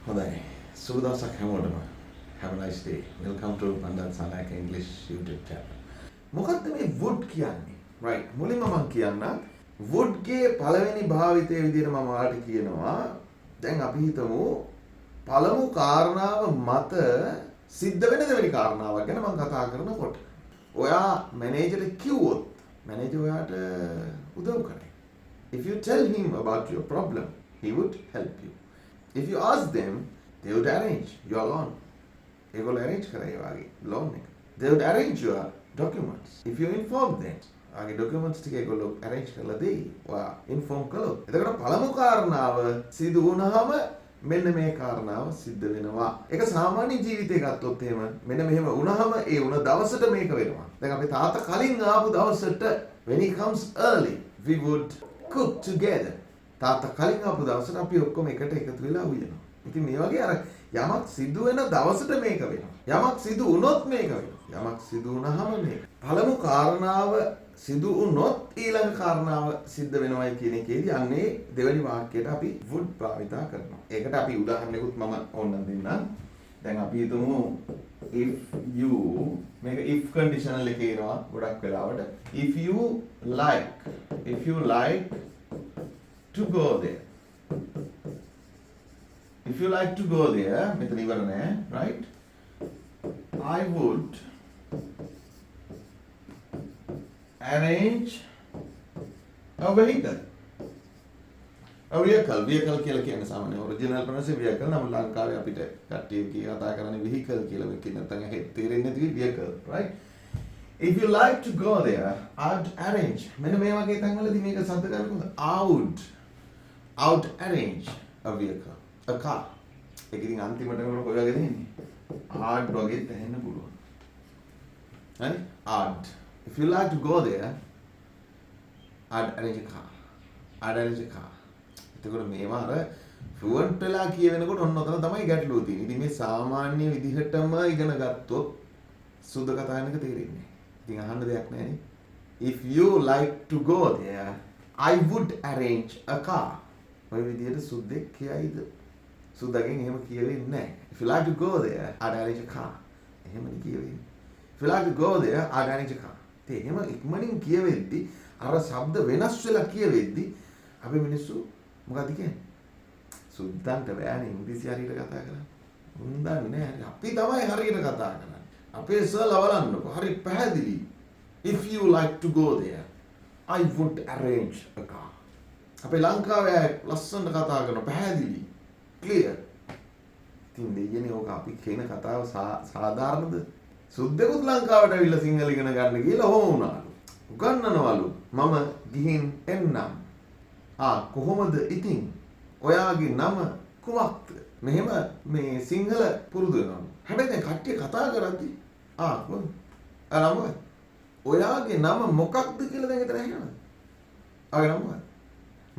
හොඳයි. සුබ දවසක් හැමෝටම. Have a nice day. Welcome to Bandara Dissanayake English YouTube channel. මොකක්ද මේ would කියන්නේ? Right. මුලින්ම මම කියන්න would ගේ පළවෙනි භාවිතයේ විදිහට මම ඔයාලට කියනවා. දැන් අපි හිතමු පළමු කාරණාව මත සිද්ධ වෙන දෙවෙනි කාරණාවක් ගැන මම කතා කරනකොට ඔයා මැනේජර්ට කිව්වොත් මැනේජර් ඔයාට උදව් කරයි. If you tell him about your problem, he would help you. If you ask them, they would arrange your loan. They will arrange කරයි වාගේ loan එක. They would arrange your documents. If you inform them, ආගේ documents ටික ඒගොල්ලෝ arrange කරලා දෙයි. ඔයා inform කළොත්. එතකොට පළමු කාරණාව සිදු වුණාම මෙන්න මේ කාරණාව සිද්ධ වෙනවා. ඒක සාමාන්‍ය ජීවිතේ ගත්තොත් එහෙම මෙන්න මෙහෙම වුණාම ඒ වුණ දවසට මේක වෙනවා. දැන් අපේ තාත්තා කලින් ආපු දවසට when he comes early, we would cook together. තාත්තා කලින් ආපු දවසට අපි ඔක්කොම එකට එකතු වෙලා උයනවා. ඉතින් මේ වගේ අර යමක් සිදු වෙන දවසට මේක වෙනවා. යමක් සිදු වුණොත් මේක වෙනවා. යමක් සිදු වුණාම මේක. පළමු කාරණාව සිදු වුණොත් ඊළඟ කාරණාව සිද්ධ වෙනවයි කියන එකේදී අන්නේ දෙවෙනි වාක්‍යයට අපි would භාවිතා කරනවා. ඒකට අපි උදාහරණයකුත් මම ඕනනම් දෙන්නම්. දැන් අපි හිතමු if you මේක if conditional එකේ එනවා ගොඩක් වෙලාවට if you like to go there. If you like to go there, මෙතන ඉවර නෑ, right? I would arrange a vehicle. A vehicle කියලා කියන්නේ සාමාන්‍ය ඔරිජිනල් ප්‍රොනන්සියේෂන් vehicle නම් ලංකාවේ අපිට කට්ටිය කතා කරන්නේ vehicle කියලා මේක නැත්නම් තේරෙන්නේ නැති vehicle, right? If you like to go there, I'd arrange. මෙන්න මේ වගේ තැන්වලදී මේක සද්ද කරනකොට I would arrange a vehicle, a car. ඒක ඉතින් අන්තිමට කරනකොට කොයි වගේද එන්නේ? I'd වගේ තැහෙන්න පුළුවන්. හරි? I'd. If you like to go there, I'd arrange a car. එතකොට මේවා අර fluent වෙලා කියවෙනකොට ඔන්න ඔතන තමයි ගැටලුව තියෙන්නේ. ඉතින් මේ සාමාන්‍ය විදිහටම ඉගෙන ගත්තොත් සුද්ධ කතා කරන එක තේරෙන්නේ. ඉතින් අහන්න දෙයක් නැහැ නේ. If you like to go there, I would arrange a car. ඔය විදිහට සුද්දෙක් කියයිද? සුද්දගෙන් එහෙම කියවෙන්නේ නැහැ. If you like to go there, I'd arrange a car. එහෙමනේ කියවෙන්නේ. If you like to go there, I'd arrange a car. ඒ එහෙම ඉක්මනින් කියවෙද්දි අර શબ્ද වෙනස් වෙලා කියවෙද්දි අපි මිනිස්සු මොකද කියන්නේ? සුද්දන්ට බෑනේ ඉංග්‍රීසි හරියට කතා කරන්න. උන් දන්නේ නැහැ. අපි තමයි හරියට කතා කරන්නේ. අපේ සර්ලා බලන්නකො. හරි පැහැදිලි. If you like to go there, I would arrange a car. අපේ ලංකාවේ ලස්සනට කතා කරන පැහැදිලි. Clear. ඉතින් දෙයනේ ඕක අපි කියන කතාව සාධාරණද? සුද්දෙකුත් ලංකාවට ඇවිල්ලා සිංහල ඉගෙන ගන්න කියලා ඔහොම වුණාලු. උගන්වනවලු මම ගිහින් එන්නම්. කොහොමද ඉතින්? ඔයාගේ නම කුමක්ද? මෙහෙම මේ සිංහල පුරුදු වෙනවලු. හැබැයි දැන් කට්ටිය කතා කරද්දි කොහොමද? නම ඔයාගේ නම මොකක්ද කියලා දැන් හිතලා ඇහෙනවද? ආගේ නම මොකක්ද?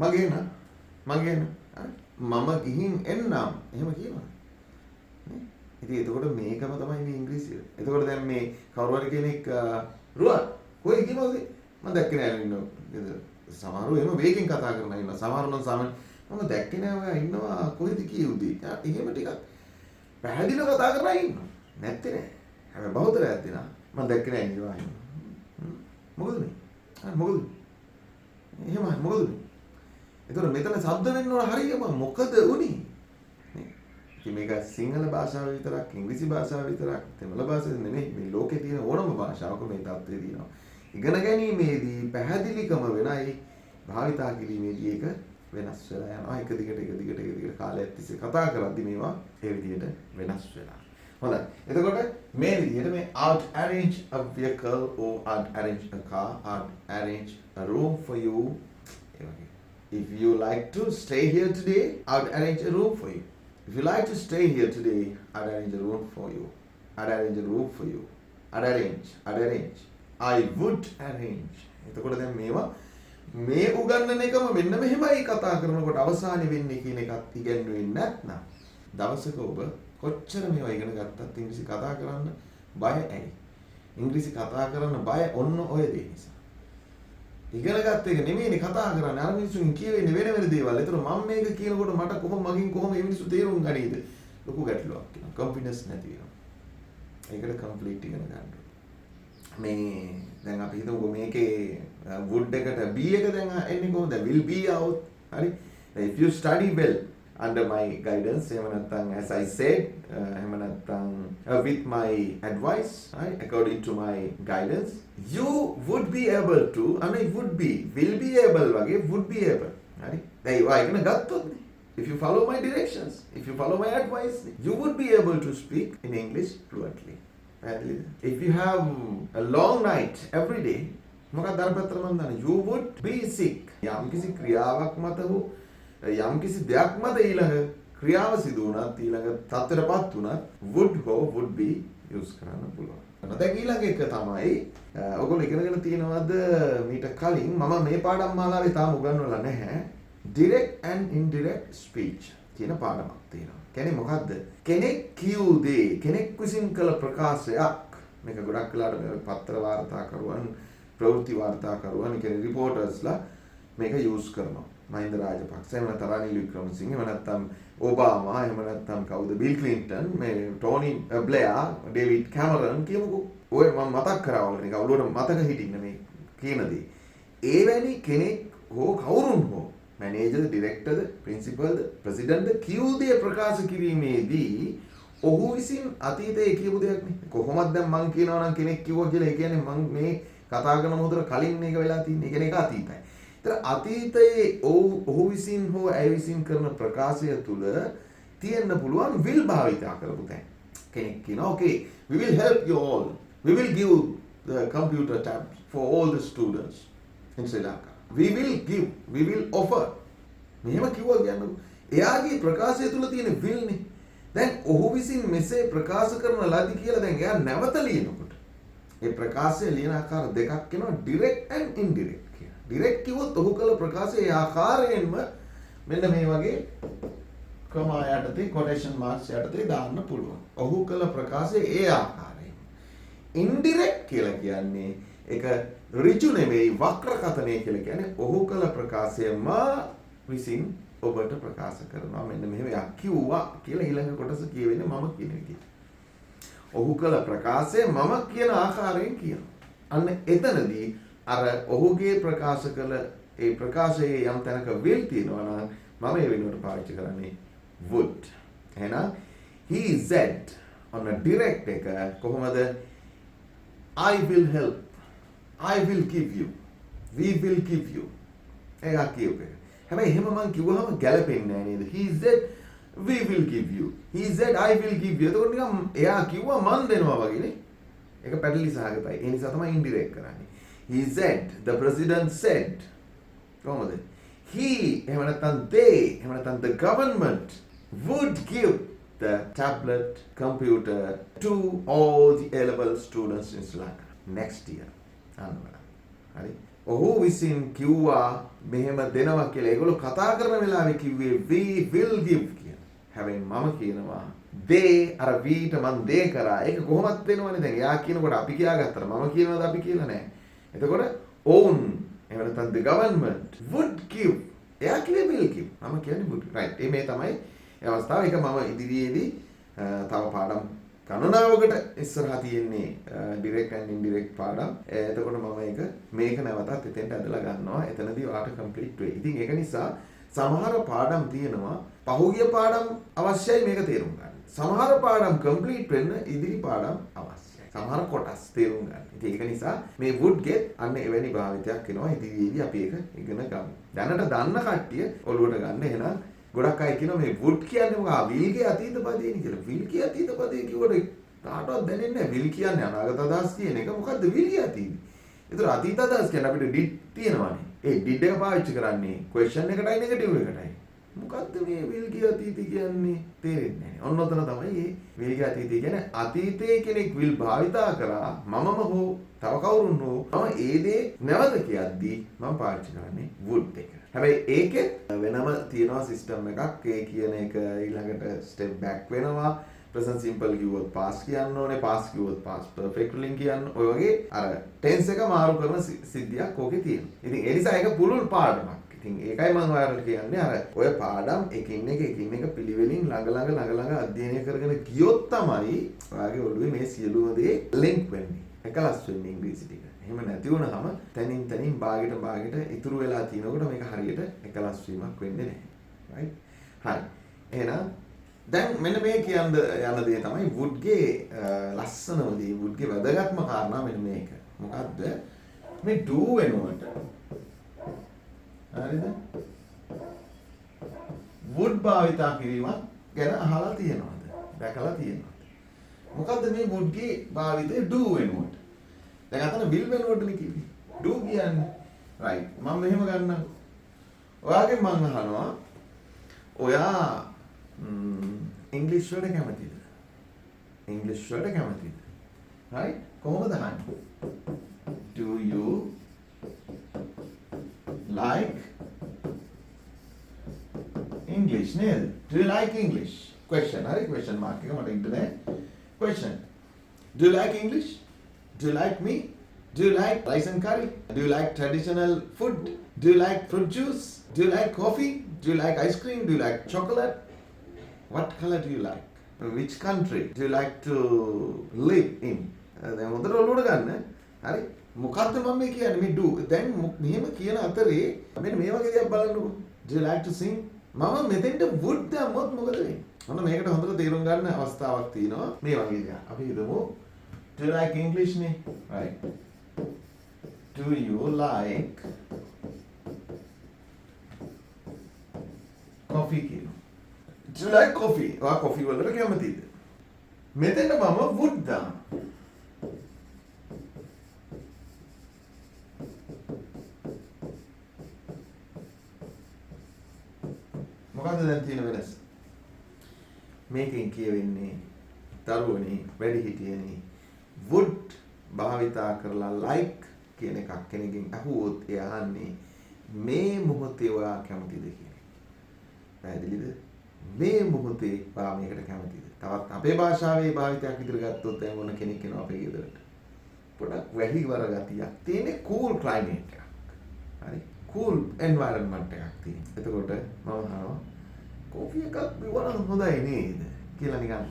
මගේ නම. මම ගිහින් එන්නම්. එහෙම කියනවා. ඉතින් එතකොට මේකම තමයි මේ ඉංග්‍රීසිය. එතකොට දැන් මේ කවුරු හරි කෙනෙක් රුවන් කොයි කියනවද? මම දැක්කේ නෑ ඉන්නව. සමහරව එහෙම වේගෙන් කතා කරන අය ඉන්නවා. සමහරව නම් සාමාන්‍ය මම දැක්කේ නෑ ඔයා ඉන්නවා කොහෙද කියුදී. එහෙම ටිකක් පැහැදිලිව කතා කරන අය ඉන්නවා. නැත්තේ නෑ. හැබැයි බහුතරයක් දෙනා මම දැක්කේ නෑ ඉන්නවා. මොකද මේ? මොකද? එහෙමයි මොකද? එතකොට මෙතන શબ્ද වෙන්න ඕන හරියම මොකද උනේ? මේක සිංහල භාෂාව විතරක් ඉංග්‍රීසි භාෂාව විතරක් දෙමළ භාෂාව නෙමෙයි මේ ලෝකේ තියෙන ඕනම භාෂාවක මේ தත්ත්වය තියෙනවා. ඉගෙන ගැනීමේදී පැහැදිලිකම වෙනයි භාවිතා කිරීමේදී ඒක වෙනස් වෙලා යනවා. එක දිගට කාලයක් තිස්සේ කතා කරද්දී මේවා ඒ විදිහට වෙනස් වෙනවා. හොඳයි. එතකොට මේ විදිහට මේ I'd arrange a vehicle or I'd arrange a car, I'd arrange a room for you. If you like to stay here today, I'd arrange a room for you. If you like to stay here today, I'd arrange a room for you. I'd arrange a room for you. I'd arrange. I would arrange. එතකොට දැන් මේවා මේ උගන්නන එකම මෙන්න මෙහෙමයි කතා කරනකොට අවසානයේ වෙන්නේ කියන එකත් ඉගෙනුවේ නැත්නම් දවසක ඔබ කොච්චර මේවා ඉගෙන ගත්තත් ඉංග්‍රීසි කතා කරන්න බය ඇයි? ඉංග්‍රීසි කතා කරන්න බය ඔන්න ඔය දේ නිසා. ඉගෙන ගත්ත එක නෙමෙයිනේ කතා කරන්නේ. අර මිනිස්සුන් කියවෙන්නේ වෙන වෙන දේවල්. ඒතර මම මේක කියනකොට මට මගෙන් කොහොම මේ මිනිස්සු තේරුම් ගනීද? ලොකු ගැටලුවක් තියෙනවා. කොන්ෆිඩන්ස් නැති වෙනවා. ඒකට කම්ප්ලීට් ඉගෙන ගන්න. මේ දැන් අපි හිතමුකෝ මේකේ would එකට be එක දැන් එන්නේ කොහොමද? will be out. හරි. If you study well under my guidance, එහෙම නැත්නම් as I said, එහෙම නැත්නම් with my advice, right, according to my guidance, you would be able to, I mean would be, will be able වගේ would be able. හරි. දැන් ඒවා ඉගෙන ගත්තොත් නේ. If you follow my directions, if you follow my advice, you would be able to speak in English fluently. If you have a long night every day, මොකක්ද අරපත්‍ර මන් දන්නේ? You would be sick. යම් කිසි ක්‍රියාවක් මත හෝ යම් කිසි දෙයක් මත ඊළඟ ක්‍රියාව සිදු වුණත් ඊළඟ තත්ත්වයටපත් වුණත් would හෝ would be use කරන්න පුළුවන්. දැන් ඊළඟ එක තමයි ඔයගොල්ලෝ ඉගෙනගෙන තියෙනවද මීට කලින් මම මේ පාඩම් මාලාවේ තාම උගන්වලා නැහැ. Direct and indirect speech කියන පාඩමක් තියෙනවා. කියන්නේ මොකද්ද? කෙනෙක් කියූ දේ කෙනෙක් විසින් කළ ප්‍රකාශයක් මේක ගොඩක් වෙලාවට මේ පත්‍ර වාර්තාකරුවන් ප්‍රවෘත්ති වාර්තාකරුවන් කියන්නේ රිපෝටර්ස්ලා මේක යූස් කරනවා. මහින්ද රාජපක්ෂ එහෙම නැත්නම් රනිල් වික්‍රමසිංහ එහෙම නැත්නම් ඔබාමා එහෙම නැත්නම් කවුද බිල් ක්ලින්ටන් මේ ටෝනි බ්ලෙයා ඩේවිඩ් කැමරන් කියමුකෝ. ඔය මම මතක් කරා වල නිකන් ඔළුවට මතක හිටින්න මේ කියන දේ. ඒවැනි කෙනෙක් හෝ කවුරුන් හෝ මැනේජර්ද ඩිරෙක්ටර්ද ප්‍රින්සිපල්ද ප්‍රෙසිඩන්ට්ද කියූ දේ ප්‍රකාශ කිරීමේදී ඔහු විසින් අතීතයේ කියපු දෙයක් නේ. කොහොමද දැන් මං කියනවා නම් කෙනෙක් කිව්වා කියලා ඒ කියන්නේ මං මේ කතා කරන මොහොතේ කලින් මේක වෙලා තින්නේ. ඒ කියන්නේ ඒක අතීතයි. ඒතර අතීතයේ ඔහු විසින් හෝ ඇය විසින් කරන ප්‍රකාශය තුල තියෙන්න පුළුවන් will භාවිතා කරපු තැන්. කෙනෙක් කියනවා okay we will help you all. We will give the computer tabs for all the students in Sri Lanka. We will give, we will offer. මෙහෙම කිව්වා කියන්නේ එයාගේ ප්‍රකාශය තුල තියෙන will නේ. දැන් ඔහු විසින් මෙසේ ප්‍රකාශ කරන ලදී කියලා දැන් එයා නැවත ලියනකොට ඒ ප්‍රකාශය ලියන ආකාර දෙකක් වෙනවා direct and indirect කියලා. direct කිව්වොත් ඔහු කළ ප්‍රකාශය ඒ ආකාරයෙන්ම මෙන්න මේ වගේ කමා යටතේ quotation marks යටතේ දාන්න පුළුවන්. ඔහු කළ ප්‍රකාශය ඒ ආකාරයෙන්. indirect කියලා කියන්නේ ඒක ඍජු නෙමෙයි වක්‍ර කථනය කියලා කියන්නේ ඔහු කළ ප්‍රකාශය මා විසින් ඔබට ප්‍රකාශ කරනවා මෙන්න මෙහෙම යක් කිව්වා කියලා ඊළඟ කොටස කියවෙන්නේ මම කියන එක. ඔහු කළ ප්‍රකාශය මම කියන ආකාරයෙන් කියනවා. අන්න එතනදී අර ඔහුගේ ප්‍රකාශ කළ ඒ ප්‍රකාශයේ යම් තැනක will තියෙනවා නම් මම ඒ වෙනුවට පාවිච්චි කරන්නේ would. එහෙනම් he said on a direct එක කොහොමද I will help, I will give you, we will give you. ඒක කියුවේ. හැබැයි එහෙම මං කිව්වහම ගැලපෙන්නේ නැහැ නේද? He said we will give you. He said I will give you. එතකොට නිකන් එයා කිව්වා මං දෙනවා වගේ නේ. ඒක පැටලි සහගතයි. ඒ නිසා තමයි indirect කරන්නේ. He said, the president said. කොහොමද? He එහෙම නැත්නම් they එහෙම නැත්නම් the government would give the tablet computer to all the A-level students in Sri Lanka next year. හරි. ඔහු විසින් කිව්වා මෙහෙම දෙනවා කියලා. ඒගොල්ලෝ කතා කරන වෙලාවේ කිව්වේ we will give කියලා. හැබැයි මම කියනවා they අර we ට මම they කරා. ඒක කොහොමද වෙනවනේ දැන්. එයා කියනකොට අපි කියාගත්තට මම කියනවාද අපි කියලා නෑ. එතකොට own එහෙම නැත්නම් the government would give. එයා කිව්වේ will give. මම කියන්නේ would. right. මේ තමයි ඒ අවස්ථාව. ඒක මම ඉදිරියේදී තව පාඩම් ගණනාවකට ඉස්සරහා තියෙන්නේ direct and indirect පාඩම්. එතකොට මම මේක නැවතත් එතෙන්ට ඇදලා ගන්නවා. එතනදී ඔයාලට complete වෙයි. ඉතින් ඒක නිසා සමහර පාඩම් තියෙනවා පහුගිය පාඩම් අවශ්‍යයි මේක තේරුම් ගන්න. සමහර පාඩම් complete වෙන්න ඉදිරි පාඩම් අවශ්‍යයි. සමහර කොටස් තේරුම් ගන්න. ඉතින් ඒක නිසා මේ would get අන්න එවැනි භාවිතයක් එනවා. ඉදිරියේදී අපි ඒක ඉගෙන ගමු. දැනට දන්න කට්ටිය ඔළුවට ගන්න. එහෙනම් ගොඩක් අය කියනවා මේ would කියන්නේ මොකක්ද? will ගේ අතීත පදේනේ කියලා. will ගේ අතීත පදේ කිව්වට තාටවත් දැනෙන්නේ නැහැ. will කියන්නේ අනාගත අදහස් කියන එක. මොකද්ද will ගේ අතීත? ඒතර අතීත අදහස් කියන්නේ අපිට did තියෙනවානේ. ඒ did එක පාවිච්චි කරන්නේ question එකටයි negative එකටයි. මොකද්ද මේ will ගේ අතීත කියන්නේ? තේරෙන්නේ නැහැ. ඔන්න ඔතන තමයි මේ will ගේ අතීත කියන්නේ අතීතයේ කෙනෙක් will භාවිතා කරා මමම හෝ තව කවුරුන් හෝ මම ඒ දේ නැවත කියද්දී මම පාවිච්චි කරන්නේ would එක. හැබැයි ඒකෙත් වෙනම තියෙනවා සිස්ටම් එකක්. ඒ කියන එක ඊළඟට ස්ටෙප් බෑක් වෙනවා present simple කිව්වොත් past කියන්න ඕනේ, past කිව්වොත් past perfect වලින් කියන්න. ඔය වගේ අර tense එක මාරු කරන සිද්ධියක් ඕකේ තියෙනවා. ඉතින් ඒ නිසා ඒක පුළුල් පාඩමක්. ඉතින් ඒකයි මම ඔයාලට කියන්නේ අර ඔය පාඩම් එකින් එක පිළිවෙලින් ළඟ අධ්‍යයනය කරගෙන ගියොත් තමයි ඔයාගේ ඔළුවේ මේ සියලුම දේ link වෙන්නේ. එකලස් වෙන්නේ ඉංග්‍රීසි ටික. එහෙම නැති වුණාම තනින් භාගයට ඉතුරු වෙලා තිනකොට මේක හරියට එකලස් වීමක් වෙන්නේ නැහැ. right? හරි. එහෙනම් දැන් මෙන්න මේ කියන්න යන දේ තමයි woodගේ ලස්සනම දේ, woodගේ වැදගත්ම කාරණා මෙන්න මේක. මොකද්ද? මේ do වෙනුවට හරිද? would භාවිතා කිරීමක් ගැන අහලා තියෙනවද? දැකලා තියෙනවද? මොකද්ද මේ woodගේ භාවිතය do වෙනුවට? දැන් අතන will වෙනුවටනේ කිව්වේ. do කියන්නේ. right. මම මෙහෙම ගන්නම්. ඔයාගෙන් මම අහනවා ඔයා ඉංග්‍රීසි වලට කැමතිද? ඉංග්‍රීසි වලට කැමතිද? right? කොහොමද අහන්නේ? Do you like English නේද? Do you like English? Question. හරි question mark එක මට ඉන්න දැන්. Question. Do you like English? Do you like me? Do you like rice and curry? Do you like traditional food? Do you like fruit juice? Do you like coffee? Do you like ice cream? Do you like chocolate? What color do you like? Which country do you like to live in? දැන් හොඳට ඔළුවට ගන්න. හරි? මොකක්ද මම මේ කියන්නේ මේ do. දැන් මෙහෙම කියන අතරේ මෙන්න මේ වගේ දෙයක් බලන්නකෝ. Do you like to sing? මම මෙතෙන්ට would දැම්මොත් මොකද වෙන්නේ? මොන මේකට හොඳට තේරුම් ගන්න අවස්ථාවක් තියෙනවා. මේ වගේ දෙයක්. අපි හිතමු do you like English නේ? right. Do you like coffee කියලා. Do you like coffee? ඔයා coffee වලට කැමතිද? මෙතෙන්ට මම would දානවා. මොකද්ද දැන් තියෙන වෙනස? මේකෙන් කියවෙන්නේ දරුවනේ වැඩිහිටියනේ would භාවිතා කරලා like කියන එකක් කෙනකින් අහුවොත් ඒ අහන්නේ මේ මොහොතේ ඔයා කැමතිද කියන එක. පැහැදිලිද? මේ මොහොතේ ඔයා මේකට කැමතිද? තවත් අපේ භාෂාවේ භාවිතයක් විතර ගත්තොත් දැන් මොන කෙනෙක් එනවා අපේ ගෙදරට. පොඩක් වැහිවර ගතියක් තියෙන්නේ cool climate එකක්. හරි? cool environment එකක් තියෙන. එතකොට මම අහනවා කොෆි එකක් බිවන හොඳයි නේද කියලා නිකන්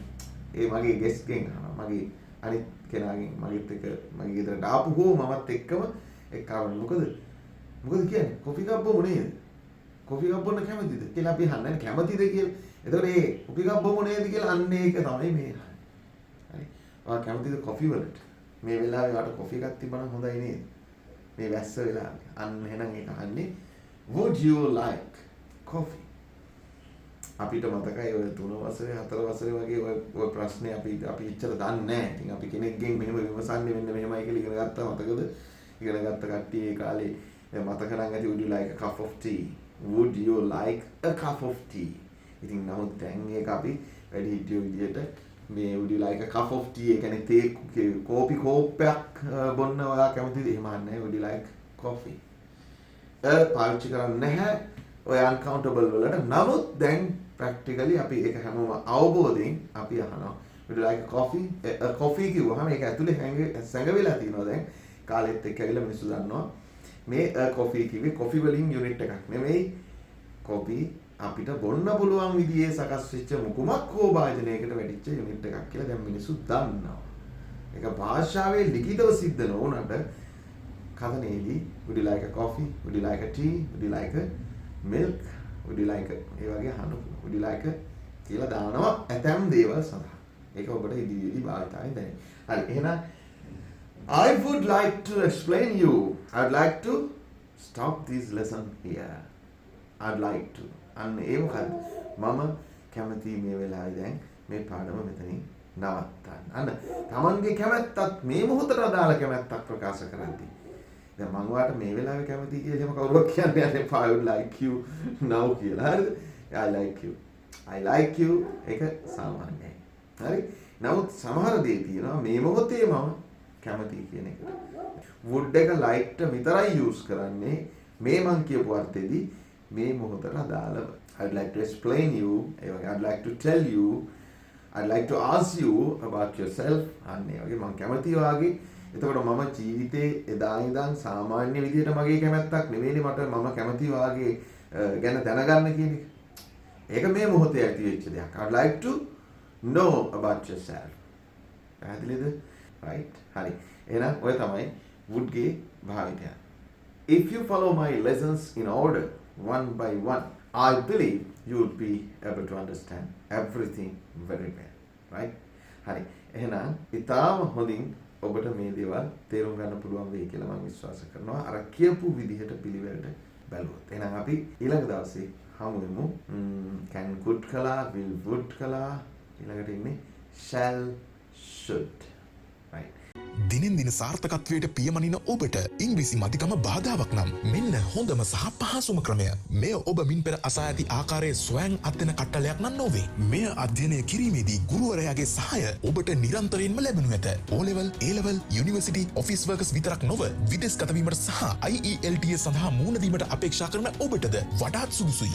ඒ මගේ ගෙස්ට් ගෙන් අහනවා. මගේ අනිත් කෙනාගෙන් මගෙත් එක මගේ ගෙදරට ආපු හෝ මමත් එක්කම එක්කවන මොකද කියන්නේ කොෆි එකක් බොමු නේද? කොෆි එකක් බොන්න කැමතිද කියලා අපි අහන්නේ කැමතිද කියලා. එතකොට ඒ කොෆි එකක් බොමු නේද කියලා අන්න ඒක තමයි මේ. හරි. ඔයා කැමතිද කොෆි වලට? මේ වෙලාවේ වාට කොෆි එකක් තිබ්බනම් හොඳයි නේද? මේ වැස්ස වෙලාවේ. අන්න එහෙනම් ඒක අහන්නේ would you like coffee? අපිට මතකයි ඔය 3 වසරේ 4 වසරේ වගේ ඔය ප්‍රශ්නේ අපි ඉච්චර දන්නේ නැහැ. ඉතින් අපි කෙනෙක්ගෙන් මෙහෙම විමසන්නේ මෙන්න මෙහෙමයි කියලා ඉගෙන ගත්තා මතකද? ඉගෙන ගත්ත කට්ටිය ඒ කාලේ මතක නම් ඇති would you like a cup of tea? Would you like a cup of tea? ඉතින් නමුත් දැන් ඒක අපි වැඩි හිටියෝ විදියට මේ would you like a cup of tea ඒ කියන්නේ තේ කෝපි කෝප්පයක් බොන්න ඔයා කැමතිද? එහෙම අහන්නේ would you like coffee? පාවිච්චි කරන්නේ නැහැ ඔය uncountable වලට. නමුත් දැන් practically අපි ඒක හැමෝම අවබෝධයෙන් අපි අහනවා would you like a coffee? a coffee කිව්වහම ඒක ඇතුලේ සැඟවිලා තියෙනවා. දැන් කාලෙත් එක්ක ඇවිල්ලා මිනිස්සු දන්නවා මේ coffee කිව්වේ coffee වලින් unit එකක් නෙමෙයි. coffee අපිට බොන්න පුළුවන් විදිහේ සකස් වෙච්ච මුකුමක් හෝ භාජනයකට වැඩිච්ච යුනිට් එකක් කියලා දැන් මිනිස්සු දන්නවා. ඒක භාෂාවේ ලිඛිතව සිද්ධ නොවුනට කථනයේදී would you like a coffee? Would you like a tea? Would you like a milk? Would you like a ඒ වගේ අහන්න පුළුවන්. Would you like a කියලා දානවා ඇතැම් දේවල් සඳහා. ඒක ඔබට ඉදිරියේදී භාවිතයෙන් දැනෙයි. හරි එහෙනම් I would like to explain you. I'd like to stop this lesson here. I'd like to අන්න ඒ මොකද්ද? මම කැමති මේ වෙලාවේ දැන් මේ පාඩම මෙතනින් නවත්තන්න. අන්න Tamanගේ කැමැත්තත් මේ මොහොතට අදාළ කැමැත්තක් ප්‍රකාශ කරද්දී. දැන් මම ඔයාලට මේ වෙලාවේ කැමති කියලා එහෙම කවුරුවක් කියන්නේ නැහැ. I would like you now කියලා. හරිද? I like you. I like you ඒක සාමාන්‍යයි. හරි? නමුත් සමහර දේ තියෙනවා මේ මොහොතේ මම කැමති කියන එකට. would එක like ට විතරයි use කරන්නේ මේ මං කියපු අර්ථෙදී මේ මොහොතට අදාළව. I'd like to explain you. I'd like to tell you. I'd like to ask you about yourself. අන්නේ වගේ මම කැමතියි වාගේ. එතකොට මම ජීවිතේ එදා ඉඳන් සාමාන්‍ය විදිහට මගේ කැමැත්තක් නෙවෙයිනේ මම කැමතියි වාගේ ගැන දැනගන්න කියන එක. ඒක මේ මොහොතේ ඇති වෙච්ච දෙයක්. I'd like to know about yourself. පැහැදිලිද? right. හරි. එහෙනම් ඔය තමයි would ගේ භාවිතය. If you follow my lessons in order one by one, I believe you would be able to understand everything very well. Right? හරි. එහෙනම් ඊටාම හොඳින් ඔබට මේ දේවල් තේරුම් ගන්න පුළුවන් වෙයි කියලා මම විශ්වාස කරනවා. අර කියපු විදිහට පිළිවෙලට බැලුවොත්. එහෙනම් අපි ඊළඟ දවසේ හමු වෙමු. can could කළා, will would කළා. ඊළඟට ඉන්නේ shall should. right. දිනෙන් දින සාර්ථකත්වයට පියමනින ඔබට ඉංග්‍රීසි මධිකම බාධාවක් නම් මෙන්න හොඳම සහ පහසුම ක්‍රමය. මෙය ඔබ මින් පෙර අසා ඇති ආකාරයේ ස්වයං අධ්‍යයන කට්ටලයක් නම් නොවේ. මෙය අධ්‍යයනය කිරීමේදී ගුරුවරයාගේ සහාය ඔබට නිරන්තරයෙන්ම ලැබෙනු ඇත. O level, A level, University, Office Workers විතරක් නොව විදේශගත වීමට සහ IELTS සඳහා මුහුණ දීමට අපේක්ෂා කරන ඔබටද වඩාත් සුදුසුයි.